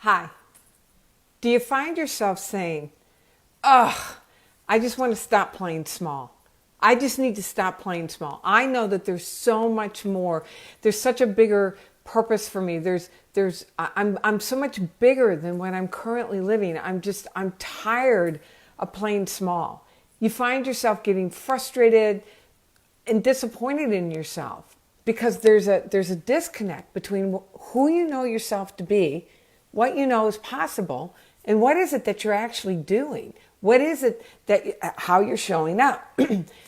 Hi. Do you find yourself saying, ugh, I just want to stop playing small. I just need to stop playing small. I know that there's so much more. There's such a bigger purpose for me. I'm so much bigger than what I'm currently living. I'm tired of playing small. You find yourself getting frustrated and disappointed in yourself because there's a disconnect between who you know yourself to be, what you know is possible, and what is it that you're actually doing? What is it how you're showing up?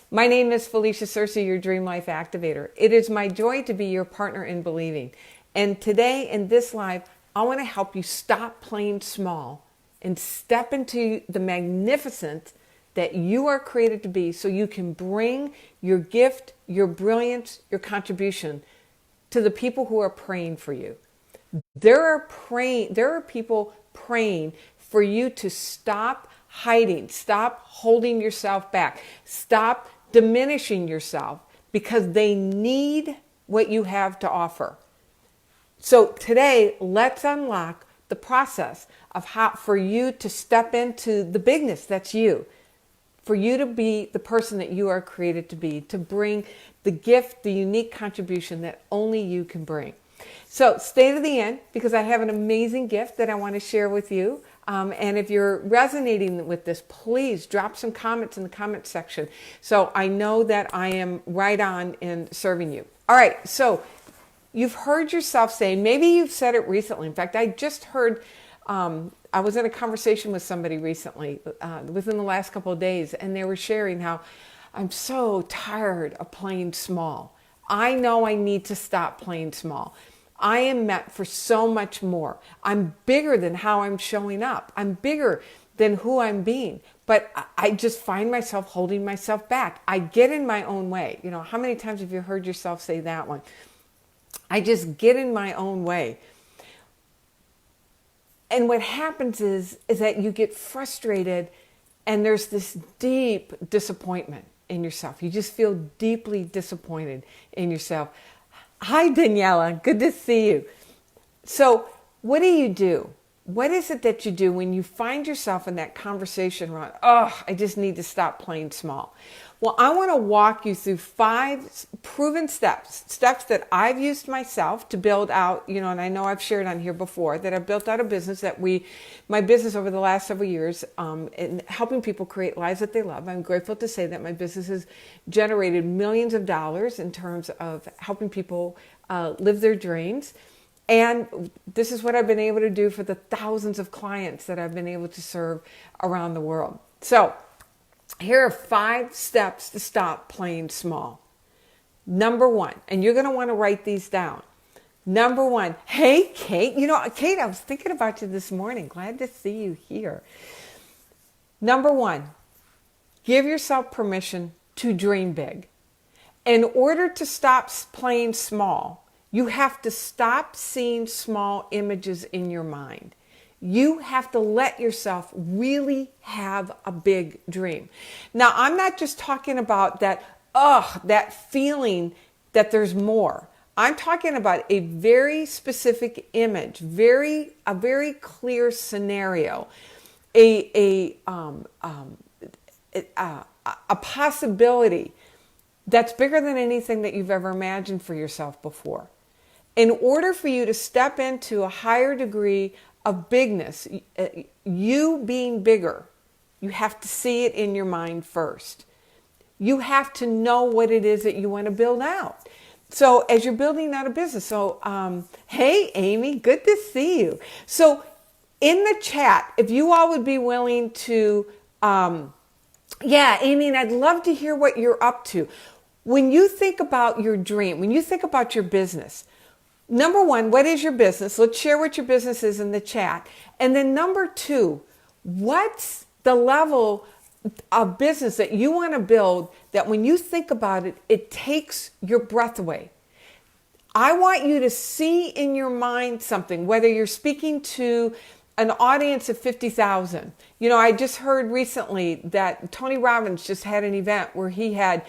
My name is Felicia Searcy, your Dream Life Activator. It is my joy to be your partner in believing. And today in this live, I want to help you stop playing small and step into the magnificence that you are created to be so you can bring your gift, your brilliance, your contribution to the people who are praying for you. There are people praying for you to stop hiding, stop holding yourself back, stop diminishing yourself because they need what you have to offer. So today, let's unlock the process of how for you to step into the bigness that's you, for you to be the person that you are created to be, to bring the gift, the unique contribution that only you can bring. So stay to the end because I have an amazing gift that I want to share with you. And if you're resonating with this, please drop some comments in the comment section so I know that I am right on in serving you. All right, so you've heard yourself say, maybe you've said it recently. In fact, I just heard, I was in a conversation with somebody recently within the last couple of days, and they were sharing how I'm so tired of playing small. I know I need to stop playing small. I am meant for so much more. I'm bigger than how I'm showing up. I'm bigger than who I'm being. But I just find myself holding myself back. I get in my own way. You know, how many times have you heard yourself say that one? I just get in my own way. And what happens is that you get frustrated and there's this deep disappointment in yourself. You just feel deeply disappointed in yourself. Hi, Daniela. Good to see you. So what do? What is it that you do when you find yourself in that conversation around, oh, I just need to stop playing small? Well, I want to walk you through 5 proven steps that I've used myself to build out, and I know I've shared on here before that I've built out a business my business over the last several years in helping people create lives that they love. I'm grateful to say that my business has generated millions of dollars in terms of helping people live their dreams. And this is what I've been able to do for the thousands of clients that I've been able to serve around the world. So here are 5 steps to stop playing small. Number 1, and you're going to want to write these down. Number 1, hey, Kate. Kate, I was thinking about you this morning. Glad to see you here. Number 1, give yourself permission to dream big. In order to stop playing small, you have to stop seeing small images in your mind. You have to let yourself really have a big dream. Now, I'm not just talking about that feeling that there's more. I'm talking about a very specific image, a very clear scenario, a possibility that's bigger than anything that you've ever imagined for yourself before. In order for you to step into a higher degree of bigness, you being bigger, you have to see it in your mind first. You have to know what it is that you want to build out. So as you're building out a business, hey, Amy, good to see you. So in the chat, if you all would be willing to, Amy, and I'd love to hear what you're up to. When you think about your dream, when you think about your business, number 1, what is your business? Let's share what your business is in the chat. And then number 2, what's the level of business that you want to build that when you think about it, it takes your breath away? I want you to see in your mind something, whether you're speaking to an audience of 50,000. I just heard recently that Tony Robbins just had an event where he had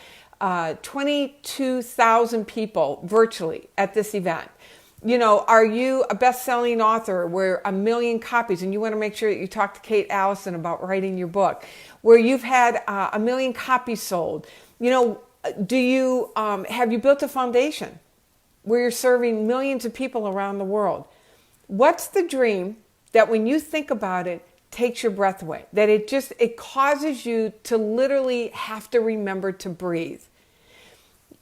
22,000 people virtually at this event. Are you a best-selling author where 1 million copies, and you want to make sure that you talk to Kate Allison about writing your book, where you've had 1 million copies sold? Do you have you built a foundation where you're serving millions of people around the world? What's the dream that when you think about it takes your breath away? That it causes you to literally have to remember to breathe.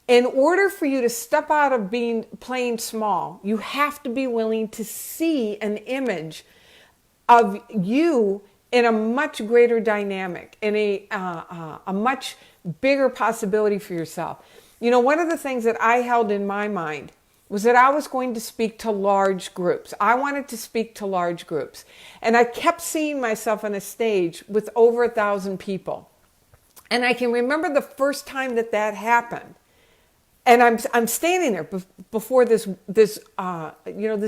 In order for you to step out of playing small, you have to be willing to see an image of you in a much greater dynamic, in a much bigger possibility for yourself. One of the things that I held in my mind was that I was going to speak to large groups. I wanted to speak to large groups. And I kept seeing myself on a stage with over 1,000 people. And I can remember the first time that happened. And I'm standing there before this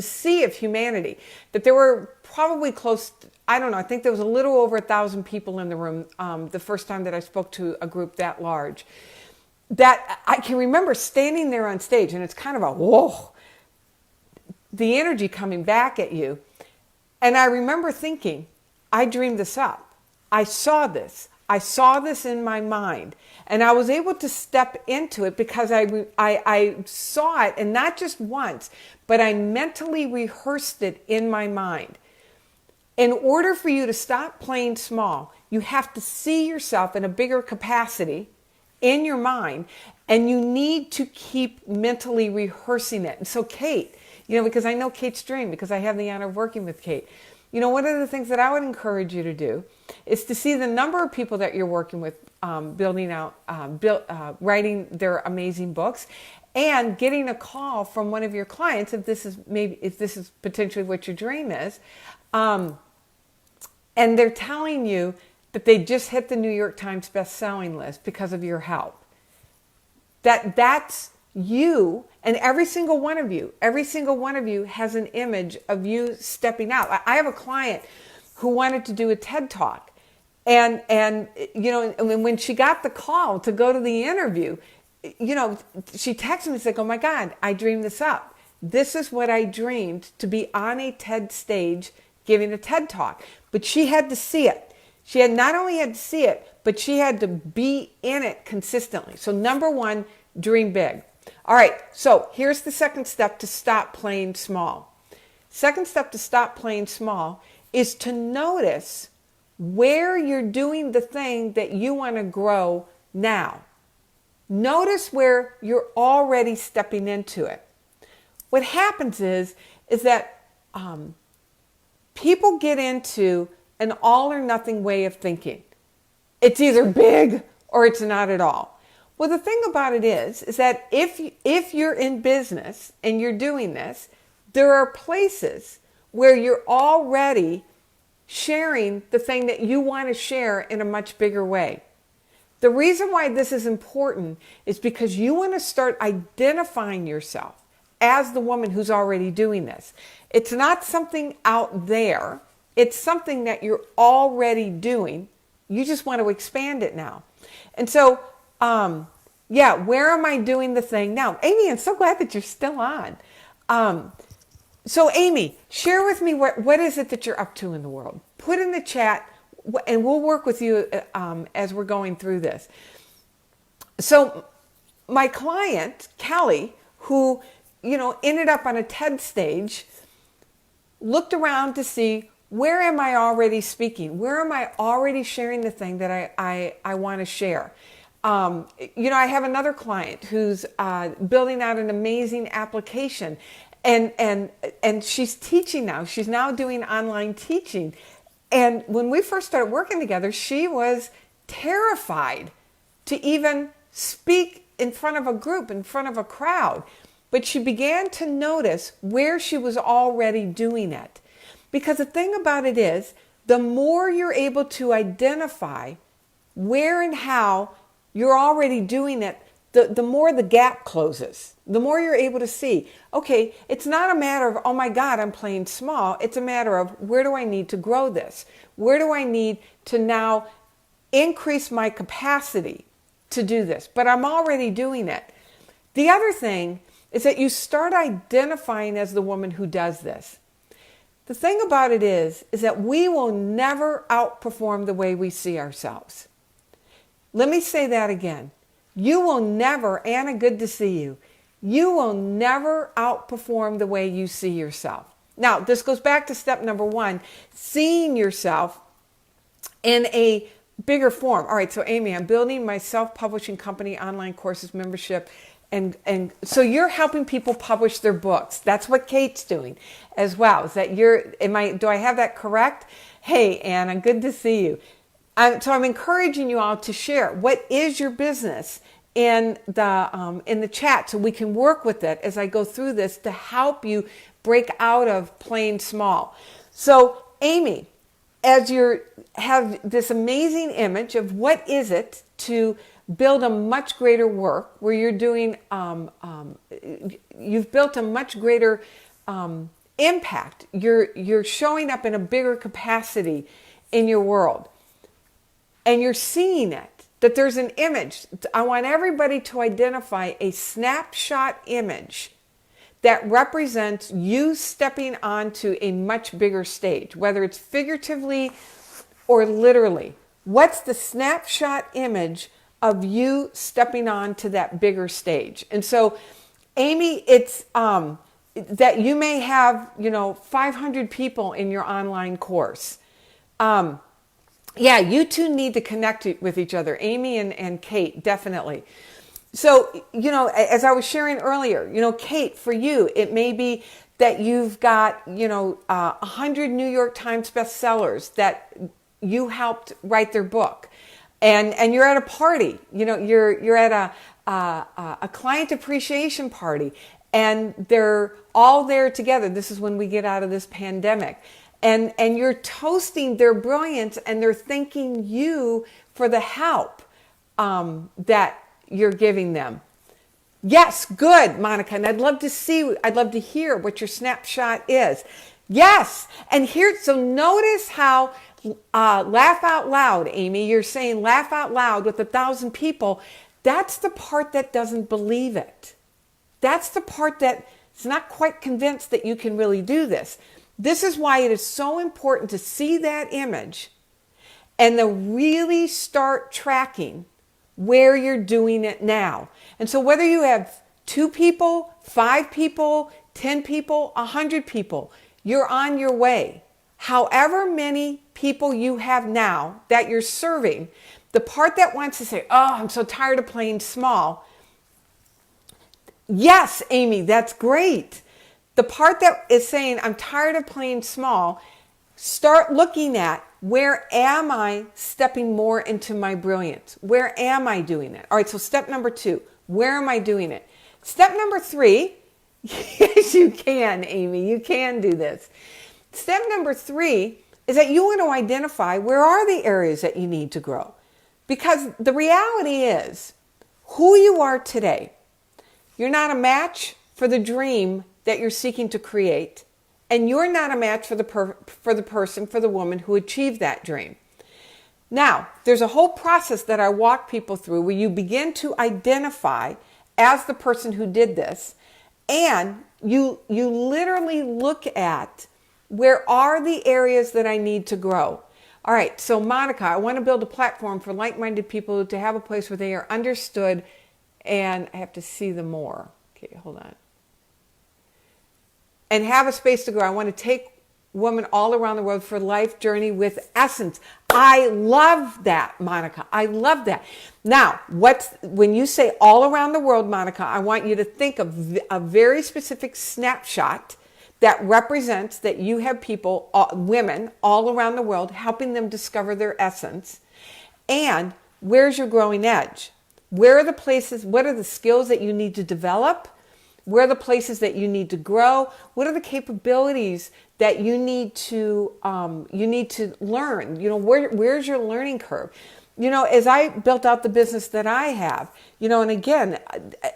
sea of humanity, that there were probably close, I don't know, I think there was a little over 1,000 people in the room the first time that I spoke to a group that large. That I can remember standing there on stage, and it's kind of a whoa, the energy coming back at you. And I remember thinking, I dreamed this up. I saw this in my mind, and I was able to step into it because I saw it, and not just once, but I mentally rehearsed it in my mind. In order for you to stop playing small, you have to see yourself in a bigger capacity in your mind, and you need to keep mentally rehearsing it. And so Kate, because I know Kate's dream, because I have the honor of working with Kate, one of the things that I would encourage you to do is to see the number of people that you're working with, building out, writing their amazing books, and getting a call from one of your clients, if this is potentially what your dream is, and they're telling you that they just hit the New York Times best-selling list because of your help. That's you, and every single one of you has an image of you stepping out. I have a client who wanted to do a TED Talk, and when she got the call to go to the interview, she texted me and said, "Oh my God, I dreamed this up. This is what I dreamed, to be on a TED stage giving a TED Talk." But she had to see it. She had not only had to see it, but she had to be in it consistently. So number one, dream big. All right, so here's the second step to stop playing small. Second step to stop playing small is to notice where you're doing the thing that you want to grow now. Notice where you're already stepping into it. What happens is that people get into an all or nothing way of thinking. It's either big or it's not at all. Well, the thing about it is that if you're in business and you're doing this, there are places where you're already sharing the thing that you want to share in a much bigger way. The reason why this is important is because you want to start identifying yourself as the woman who's already doing this. It's not something out there. It's something that you're already doing. You just want to expand it now. And so, where am I doing the thing now? Amy, I'm so glad that you're still on. So Amy, share with me what is it that you're up to in the world? Put in the chat, and we'll work with you as we're going through this. So my client, Kelly, who ended up on a TED stage, looked around to see, where am I already speaking? Where am I already sharing the thing that I want to share? I have another client who's building out an amazing application, and she's teaching now. She's now doing online teaching. And when we first started working together, she was terrified to even speak in front of a group, in front of a crowd. But she began to notice where she was already doing it. Because the thing about it is, the more you're able to identify where and how you're already doing it, the more the gap closes. The more you're able to see, okay, it's not a matter of, oh my God, I'm playing small. It's a matter of, where do I need to grow this? Where do I need to now increase my capacity to do this? But I'm already doing it. The other thing is that you start identifying as the woman who does this. The thing about it is that we will never outperform the way we see ourselves. Let me say that again. You will never, Anna, good to see you. You will never outperform the way you see yourself. Now, this goes back to step number 1, seeing yourself in a bigger form. All right, so Amy, I'm building my self-publishing company, online courses, membership, and so you're helping people publish their books. That's what Kate's doing as well. Is that do I have that correct? Hey, Anna, good to see you. So I'm encouraging you all to share what is your business in the chat, so we can work with it as I go through this to help you break out of playing small. So Amy, as you have this amazing image of what is it to build a much greater work where you're doing, you've built a much greater impact. You're showing up in a bigger capacity in your world, and you're seeing it. That there's an image. I want everybody to identify a snapshot image that represents you stepping onto a much bigger stage, whether it's figuratively or literally. What's the snapshot image of you stepping onto that bigger stage? And so, Amy, it's that you may have, 500 people in your online course. Yeah, you two need to connect with each other, Amy and Kate, definitely. So, as I was sharing earlier, Kate, for you, it may be that you've got, 100 New York Times bestsellers that you helped write their book. And you're at a party, you're at a client appreciation party, and they're all there together. This is when we get out of this pandemic. And you're toasting their brilliance, and they're thanking you for the help that you're giving them. Yes, good, Monica. And I'd love to hear what your snapshot is. Yes. And so notice how laugh out loud, Amy. You're saying laugh out loud with 1,000 people. That's the part that doesn't believe it. That's the part that's not quite convinced that you can really do this. This is why it is so important to see that image and then really start tracking where you're doing it now. And so whether you have 2 people, 5 people, 10 people, 100 people, you're on your way. However many people you have now that you're serving, the part that wants to say, oh, I'm so tired of playing small. Yes, Amy, that's great. The part that is saying, I'm tired of playing small, start looking at, where am I stepping more into my brilliance? Where am I doing it? All right, so step number 2, where am I doing it? Step number 3, yes, you can, Amy, you can do this. Step number 3 is that you want to identify where are the areas that you need to grow. Because the reality is, who you are today, you're not a match for the dream that you're seeking to create, and you're not a match for the woman who achieved that dream. Now, there's a whole process that I walk people through where you begin to identify as the person who did this, and you literally look at where are the areas that I need to grow. All right, so Monica, I want to build a platform for like-minded people to have a place where they are understood, and I have to see them more. Okay, hold on. And have a space to grow. I want to take women all around the world for life journey with essence. I love that, Monica. I love that. Now, when you say all around the world, Monica, I want you to think of a very specific snapshot that represents that you have people, women all around the world, helping them discover their essence. And where's your growing edge? Where are the places, what are the skills that you need to develop? Where are the places that you need to grow? What are the capabilities that you need to learn? Where's your learning curve? As I built out the business that I have, and again,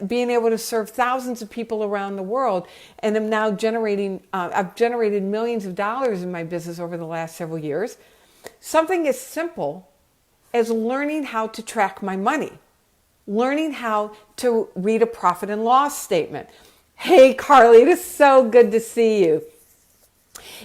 being able to serve thousands of people around the world, and I'm now I've generated millions of dollars in my business over the last several years. Something as simple as learning how to track my money. Learning how to read a profit and loss statement, Hey, Carly, it is so good to see you.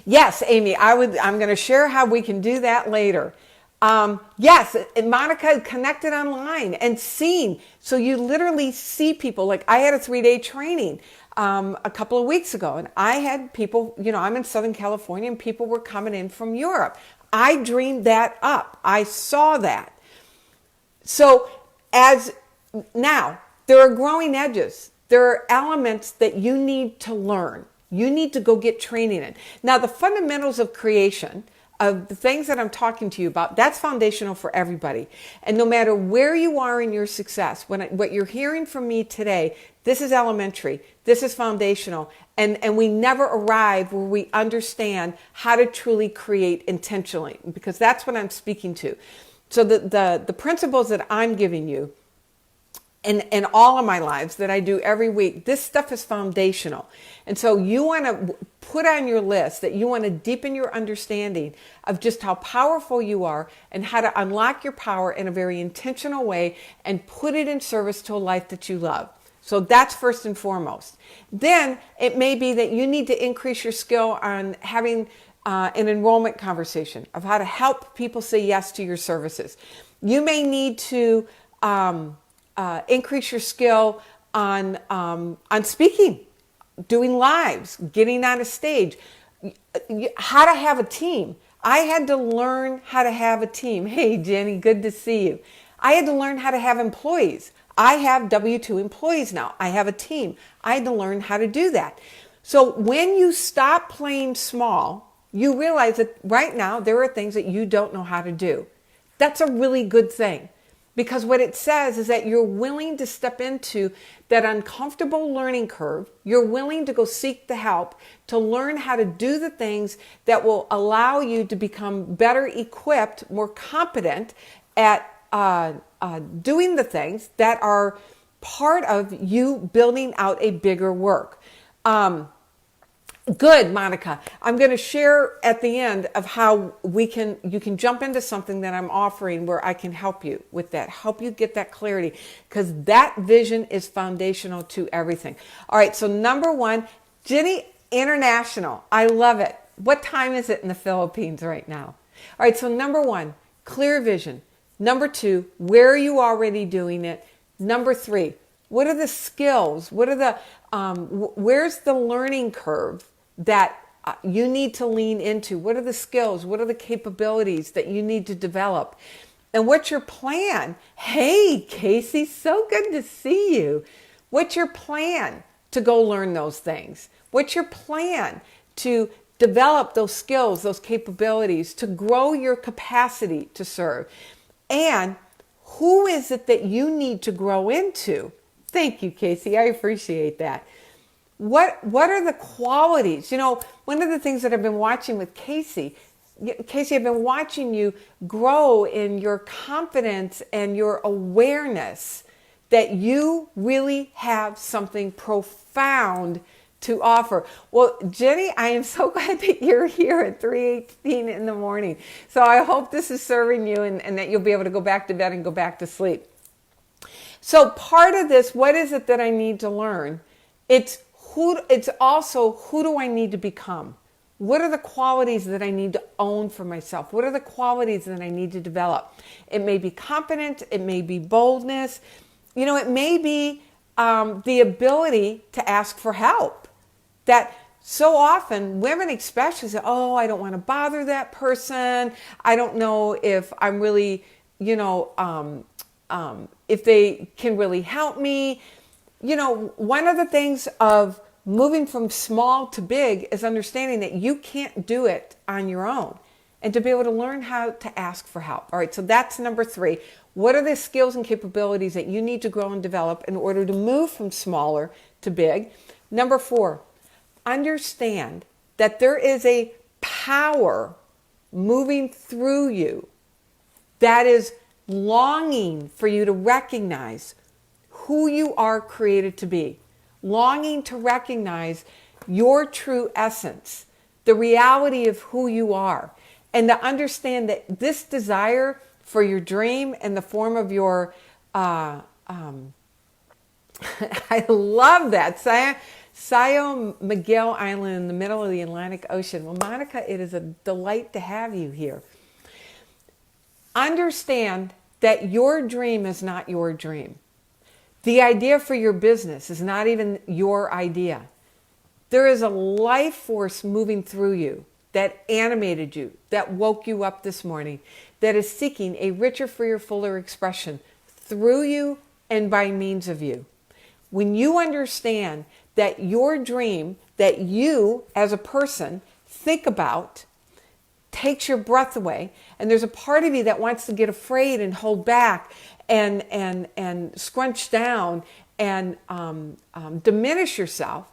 Yes, Amy, I'm going to share how we can do that later. Yes, and Monica connected online and seen. So you literally see people. Like I had a 3-day training a couple of weeks ago, and I had people, I'm in Southern California, and people were coming in from Europe. I dreamed that up. I saw that. So as now, there are growing edges. There are elements that you need to learn. You need to go get training in. Now, the fundamentals of creation, of the things that I'm talking to you about, that's foundational for everybody. And no matter where you are in your success, what you're hearing from me today, this is elementary. This is foundational. And we never arrive where we understand how to truly create intentionally, because that's what I'm speaking to. So the principles that I'm giving you in all of my lives that I do every week, this stuff is foundational. And so you want to put on your list that you want to deepen your understanding of just how powerful you are and how to unlock your power in a very intentional way and put it in service to a life that you love. So that's first and foremost. Then it may be that you need to increase your skill on having an enrollment conversation of how to help people say yes to your services. You may need to increase your skill on speaking, doing lives, getting on a stage, how to have a team. I had to learn how to have a team. Hey, Jenny, good to see you. I had to learn how to have employees. I have W-2 employees now. I have a team. I had to learn how to do that. So when you stop playing small, you realize that right now there are things that you don't know how to do. That's a really good thing. Because what it says is that you're willing to step into that uncomfortable learning curve. You're willing to go seek the help to learn how to do the things that will allow you to become better equipped, more competent at doing the things that are part of you building out a bigger work. Good, Monica. I'm going to share at the end of how you can jump into something that I'm offering where I can help you with that, help you get that clarity, because that vision is foundational to everything. All right, so number one, Jenny International. I love it. What time is it in the Philippines right now? All right, so number one, clear vision. Number two, where are you already doing it? Number three, what are the skills? What are the where's the learning curve that you need to lean into? What are the skills? What are the capabilities that you need to develop? And what's your plan? Hey, Casey, so good to see you. What's your plan to go learn those things? What's your plan to develop those skills, those capabilities, to grow your capacity to serve? And who is it that you need to grow into? Thank you, Casey. I appreciate that. What are the qualities? One of the things that I've been watching with Casey, I've been watching you grow in your confidence and your awareness that you really have something profound to offer. Well, Jenny, I am so glad that you're here at 3:18 in the morning. So I hope this is serving you and that you'll be able to go back to bed and go back to sleep. So part of this, what is it that I need to learn? It's also who do I need to become? What are the qualities that I need to own for myself? What are the qualities that I need to develop? It may be confidence, it may be boldness, it may be the ability to ask for help. That so often women especially say, oh, I don't want to bother that person. I don't know if I'm really, if they can really help me. One of the things of moving from small to big is understanding that you can't do it on your own, and to be able to learn how to ask for help. All right, so that's number three. What are the skills and capabilities that you need to grow and develop in order to move from smaller to big? Number four, understand that there is a power moving through you that is longing for you to recognize who you are created to be, longing to recognize your true essence, the reality of who you are, and to understand that this desire for your dream in the form of your, I love that, Sao Miguel Island in the middle of the Atlantic Ocean. Well, Monica, it is a delight to have you here. Understand that your dream is not your dream. The idea for your business is not even your idea. There is a life force moving through you that animated you, that woke you up this morning, that is seeking a richer, freer, fuller expression through you and by means of you. When you understand that your dream, that you as a person think about, takes your breath away, and there's a part of you that wants to get afraid and hold back and scrunch down and diminish yourself,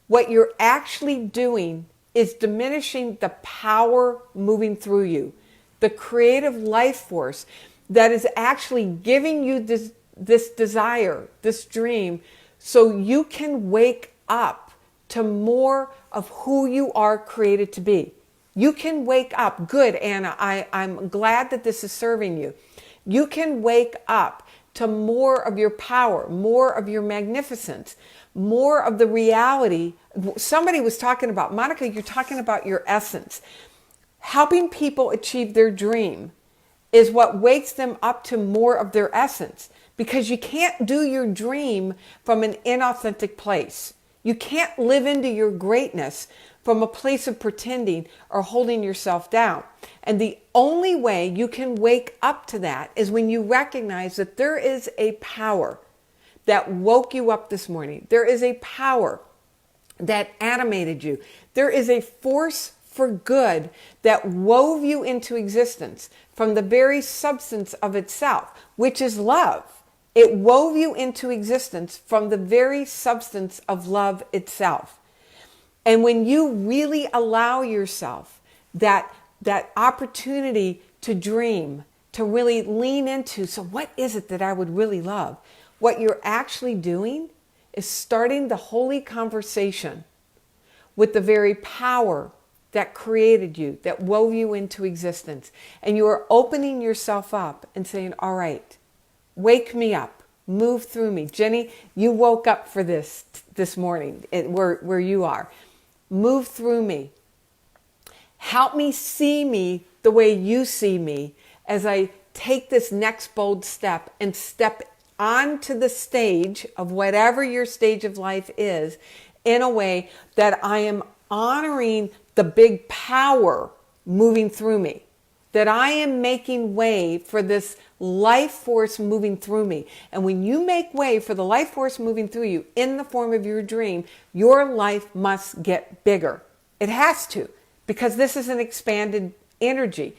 what you're actually doing is diminishing the power moving through you, the creative life force that is actually giving you this desire, this dream, so you can wake up to more of who you are created to be. You can wake up. Good, Anna. I'm glad that this is serving you. You can wake up to more of your power, more of your magnificence, more of the reality. Somebody was talking about, Monica, you're talking about your essence. Helping people achieve their dream is what wakes them up to more of their essence, because you can't do your dream from an inauthentic place. You can't live into your greatness from a place of pretending or holding yourself down. And the only way you can wake up to that is when you recognize that there is a power that woke you up this morning. There is a power that animated you. There is a force for good that wove you into existence from the very substance of itself, which is love. It wove you into existence from the very substance of love itself. And when you really allow yourself that opportunity to dream, to really lean into, so what is it that I would really love? What you're actually doing is starting the holy conversation with the very power that created you, that wove you into existence. And you are opening yourself up and saying, all right, wake me up, move through me. Jenny, you woke up for this morning, where you are. Move through me. Help me see me the way you see me as I take this next bold step and step onto the stage of whatever your stage of life is, in a way that I am honoring the big power moving through me, that I am making way for this life force moving through me. And when you make way for the life force moving through you in the form of your dream, your life must get bigger. It has to, because this is an expanded energy.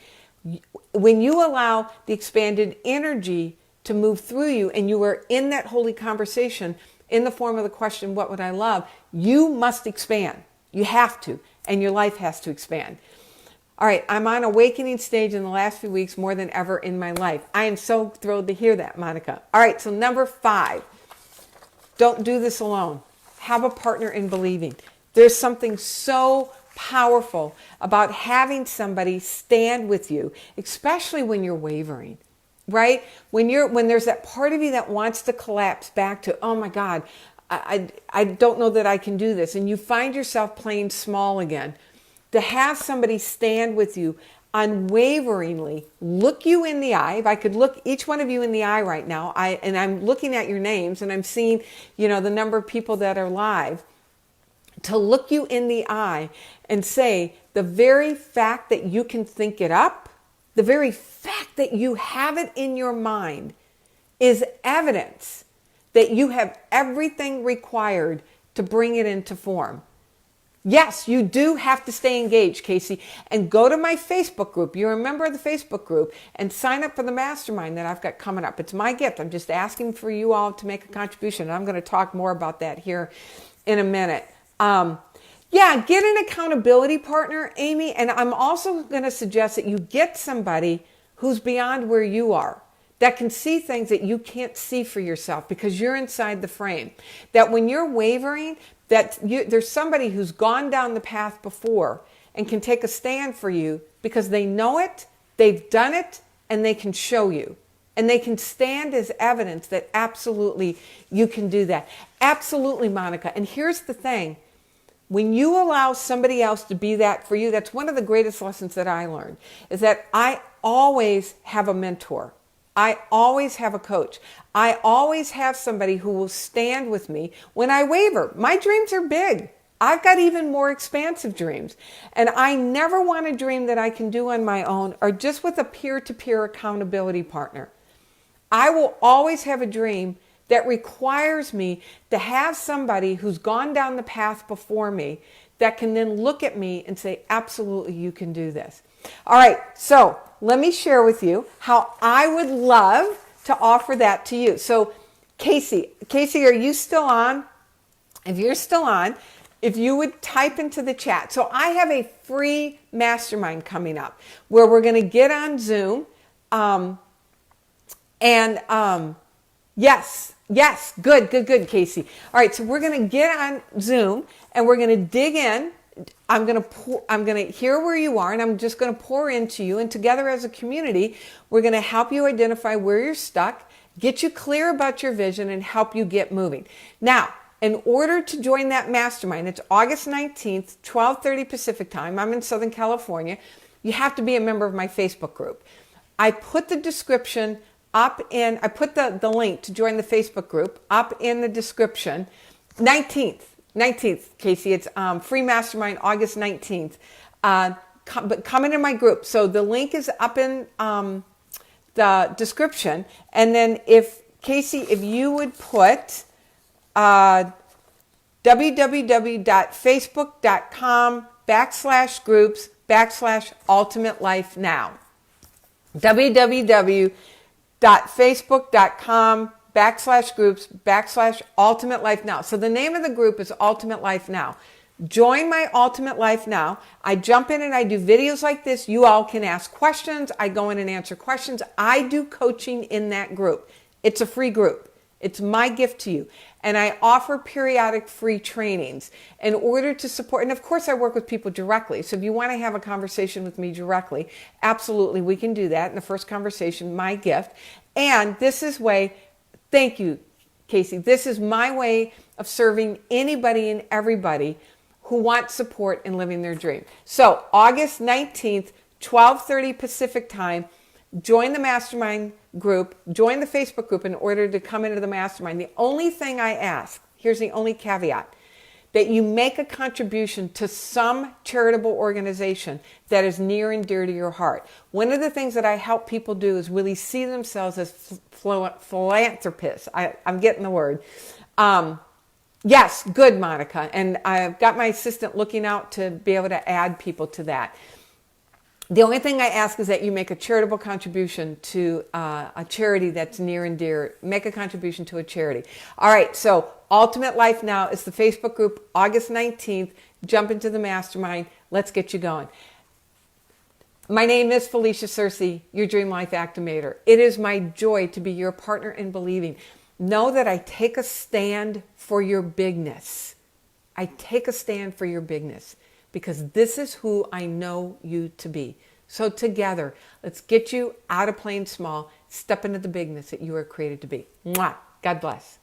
When you allow the expanded energy to move through you and you are in that holy conversation in the form of the question, what would I love? You must expand. You have to, and your life has to expand. All right, I'm on awakening stage in the last few weeks more than ever in my life. I am so thrilled to hear that, Monica. All right, so number 5, don't do this alone. Have a partner in believing. There's something so powerful about having somebody stand with you, especially when you're wavering, right? When there's that part of you that wants to collapse back to, oh my God, I don't know that I can do this. And you find yourself playing small again. To have somebody stand with you unwaveringly, look you in the eye. If I could look each one of you in the eye right now, and I'm looking at your names and I'm seeing, the number of people that are live, to look you in the eye and say, the very fact that you can think it up, the very fact that you have it in your mind is evidence that you have everything required to bring it into form. Yes, you do have to stay engaged, Casey, and go to my Facebook group. You're a member of the Facebook group, and sign up for the Mastermind that I've got coming up. It's my gift. I'm just asking for you all to make a contribution. And I'm going to talk more about that here in a minute. Get an accountability partner, Amy, and I'm also going to suggest that you get somebody who's beyond where you are, that can see things that you can't see for yourself because you're inside the frame. That when you're wavering, there's somebody who's gone down the path before and can take a stand for you because they know it, they've done it, and they can show you. And they can stand as evidence that absolutely you can do that. Absolutely, Monica. And here's the thing. When you allow somebody else to be that for you, that's one of the greatest lessons that I learned, is that I always have a mentor. I always have a coach. I always have somebody who will stand with me when I waver. My dreams are big. I've got even more expansive dreams. And I never want a dream that I can do on my own or just with a peer-to-peer accountability partner. I will always have a dream that requires me to have somebody who's gone down the path before me that can then look at me and say, absolutely, you can do this. All right, so let me share with you how I would love to offer that to you. So Casey, are you still on? If you're still on, if you would type into the chat. So I have a free mastermind coming up where we're going to get on Zoom. Yes, good, Casey. All right, so we're going to get on Zoom and we're going to dig in. I'm going to hear where you are, and I'm just going to pour into you. And together as a community, we're going to help you identify where you're stuck, get you clear about your vision, and help you get moving. Now, in order to join that mastermind, it's August 19th, 12:30 Pacific time. I'm in Southern California. You have to be a member of my Facebook group. I put the description I put the link to join the Facebook group up in the description. 19th, Casey. It's free mastermind, August 19th. But come into my group. So the link is up in the description. And then if you would put www.facebook.com/groups/ultimate life now. www.facebook.com/groups/ultimate life now. So the name of the group is Ultimate Life Now. Join my Ultimate Life Now. I jump in and I do videos like this. You all can ask questions. I go in and answer questions. I do coaching in that group. It's a free group. It's my gift to you. And I offer periodic free trainings in order to support. And of course, I work with people directly. So if you want to have a conversation with me directly, absolutely, we can do that. In the first conversation, my gift. And this is thank you, Casey. This is my way of serving anybody and everybody who wants support in living their dream. So August 19th, 12:30 Pacific time, join the mastermind group, join the Facebook group in order to come into the mastermind. The only thing I ask, here's the only caveat, that you make a contribution to some charitable organization that is near and dear to your heart. One of the things that I help people do is really see themselves as philanthropists. I'm getting the word. Yes, good, Monica. And I've got my assistant looking out to be able to add people to that. The only thing I ask is that you make a charitable contribution to a charity that's near and dear. Make a contribution to a charity. All right, so Ultimate Life Now is the Facebook group, August 19th. Jump into the mastermind. Let's get you going. My name is Felicia Searcy, your Dream Life Activator. It is my joy to be your partner in believing. Know that I take a stand for your bigness. I take a stand for your bigness. Because this is who I know you to be. So together, let's get you out of playing small, step into the bigness that you are created to be. Mwah! God bless.